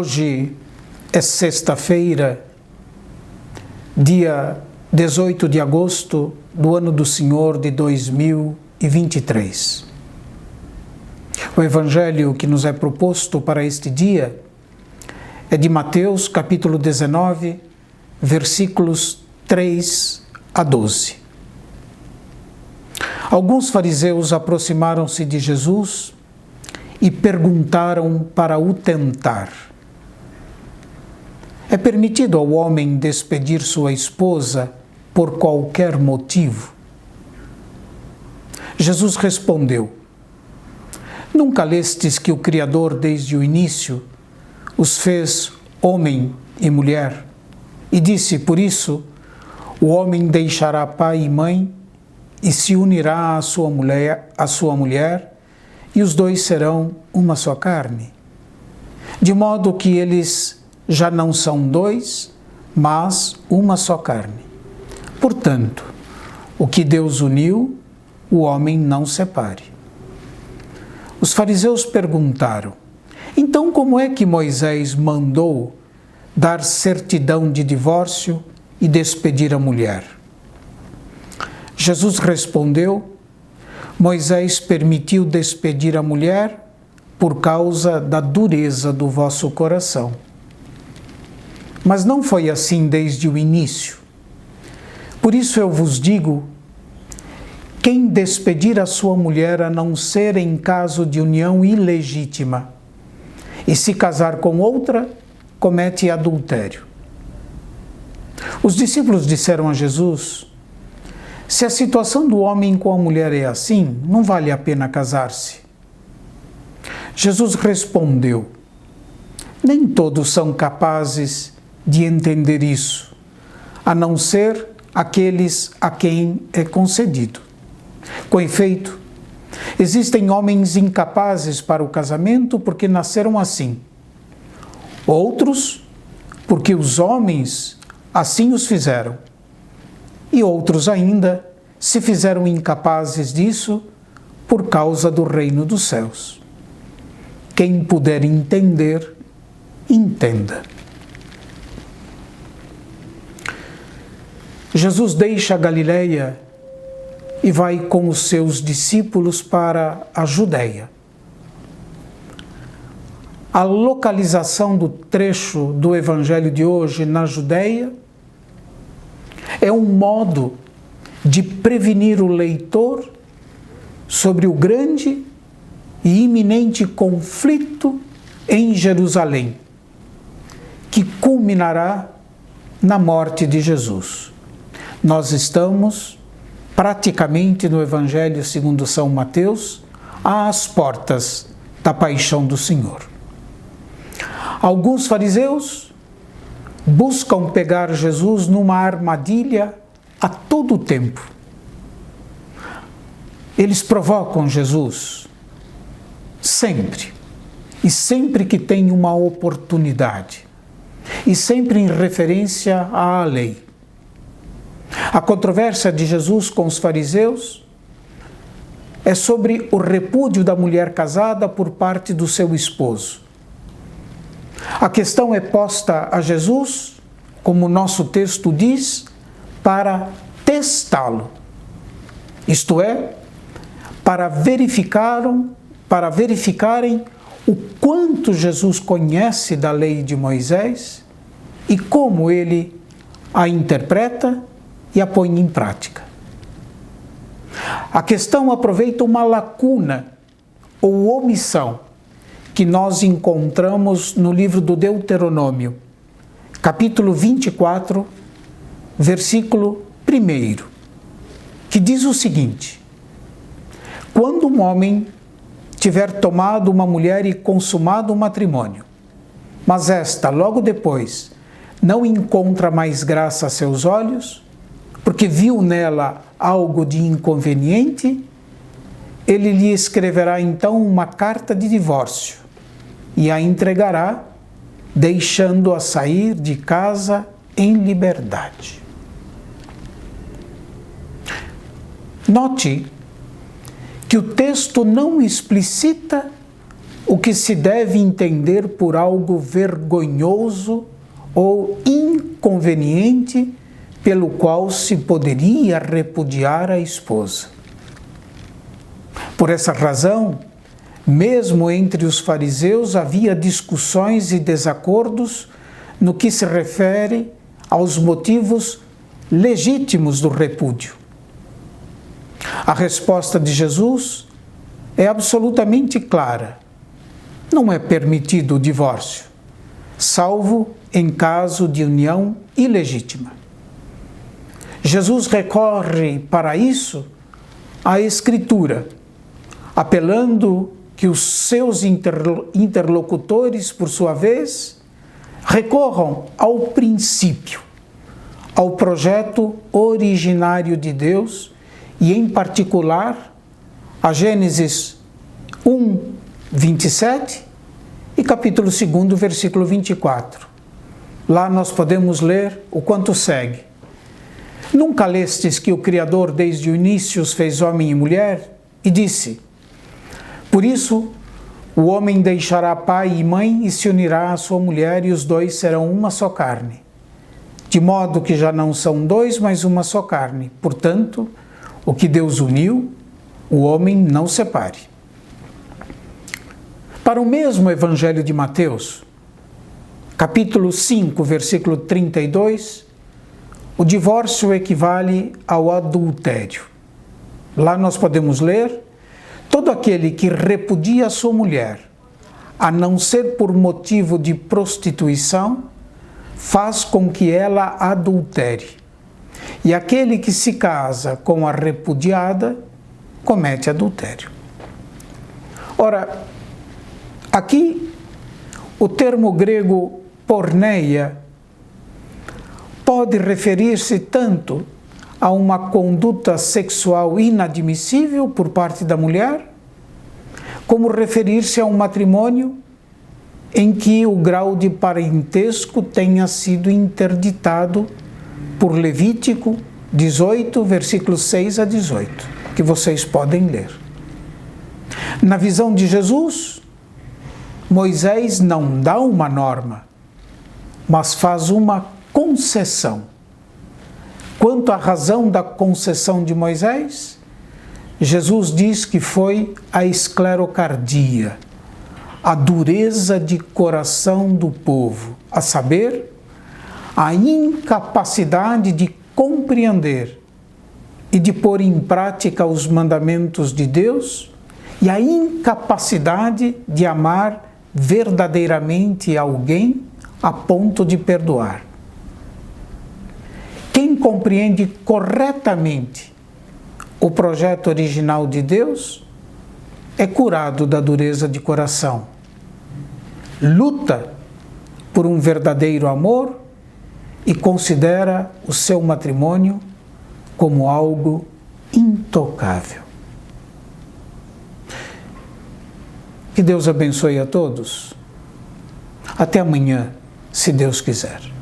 Hoje é sexta-feira, dia 18 de agosto do ano do Senhor de 2023. O evangelho que nos é proposto para este dia é de Mateus, capítulo 19, versículos 3 a 12. Alguns fariseus aproximaram-se de Jesus e perguntaram para o tentar: é permitido ao homem despedir sua esposa por qualquer motivo? Jesus respondeu: nunca lestes que o Criador desde o início os fez homem e mulher? E disse: por isso, o homem deixará pai e mãe e se unirá à sua mulher, e os dois serão uma só carne. De modo que eles já não são dois, mas uma só carne. Portanto, o que Deus uniu, o homem não separe. Os fariseus perguntaram: então como é que Moisés mandou dar certidão de divórcio e despedir a mulher? Jesus respondeu: Moisés permitiu despedir a mulher por causa da dureza do vosso coração. Mas não foi assim desde o início. Por isso eu vos digo: quem despedir a sua mulher a não ser em caso de união ilegítima, e se casar com outra, comete adultério. Os discípulos disseram a Jesus: se a situação do homem com a mulher é assim, não vale a pena casar-se. Jesus respondeu: nem todos são capazes de entender isso, a não ser aqueles a quem é concedido. Com efeito, existem homens incapazes para o casamento porque nasceram assim. Outros, porque os homens assim os fizeram. E outros ainda se fizeram incapazes disso por causa do reino dos céus. Quem puder entender, entenda. Jesus deixa a Galileia e vai com os seus discípulos para a Judeia. A localização do trecho do evangelho de hoje na Judeia é um modo de prevenir o leitor sobre o grande e iminente conflito em Jerusalém, que culminará na morte de Jesus. Nós estamos praticamente no Evangelho segundo São Mateus, às portas da paixão do Senhor. Alguns fariseus buscam pegar Jesus numa armadilha a todo tempo. Eles provocam Jesus sempre, e sempre que tem uma oportunidade, e sempre em referência à lei. A controvérsia de Jesus com os fariseus é sobre o repúdio da mulher casada por parte do seu esposo. A questão é posta a Jesus, como o nosso texto diz, para testá-lo. Isto é, para verificarem o quanto Jesus conhece da lei de Moisés e como ele a interpreta e a põe em prática. A questão aproveita uma lacuna ou omissão que nós encontramos no livro do Deuteronômio, capítulo 24, versículo 1, que diz o seguinte: quando um homem tiver tomado uma mulher e consumado o matrimônio, mas esta, logo depois, não encontra mais graça a seus olhos, porque viu nela algo de inconveniente, ele lhe escreverá então uma carta de divórcio e a entregará, deixando-a sair de casa em liberdade. Note que o texto não explicita o que se deve entender por algo vergonhoso ou inconveniente pelo qual se poderia repudiar a esposa. Por essa razão, mesmo entre os fariseus havia discussões e desacordos no que se refere aos motivos legítimos do repúdio. A resposta de Jesus é absolutamente clara. Não é permitido o divórcio, salvo em caso de união ilegítima. Jesus recorre para isso à Escritura, apelando que os seus interlocutores, por sua vez, recorram ao princípio, ao projeto originário de Deus e, em particular, a Gênesis 1, 27 e capítulo 2, versículo 24. Lá nós podemos ler o quanto segue. Nunca lestes que o Criador desde o início os fez homem e mulher? E disse: por isso, o homem deixará pai e mãe e se unirá à sua mulher, e os dois serão uma só carne. De modo que já não são dois, mas uma só carne. Portanto, o que Deus uniu, o homem não separe. Para o mesmo Evangelho de Mateus, capítulo 5, versículo 32, o divórcio equivale ao adultério. Lá nós podemos ler: todo aquele que repudia a sua mulher, a não ser por motivo de prostituição, faz com que ela adultere. E aquele que se casa com a repudiada, comete adultério. Ora, aqui o termo grego porneia pode referir-se tanto a uma conduta sexual inadmissível por parte da mulher, como referir-se a um matrimônio em que o grau de parentesco tenha sido interditado por Levítico 18, versículos 6 a 18, que vocês podem ler. Na visão de Jesus, Moisés não dá uma norma, mas faz uma concessão. Quanto à razão da concessão de Moisés, Jesus diz que foi a esclerocardia, a dureza de coração do povo, a saber, a incapacidade de compreender e de pôr em prática os mandamentos de Deus e a incapacidade de amar verdadeiramente alguém a ponto de perdoar. Quem compreende corretamente o projeto original de Deus é curado da dureza de coração. Luta por um verdadeiro amor e considera o seu matrimônio como algo intocável. Que Deus abençoe a todos. Até amanhã, se Deus quiser.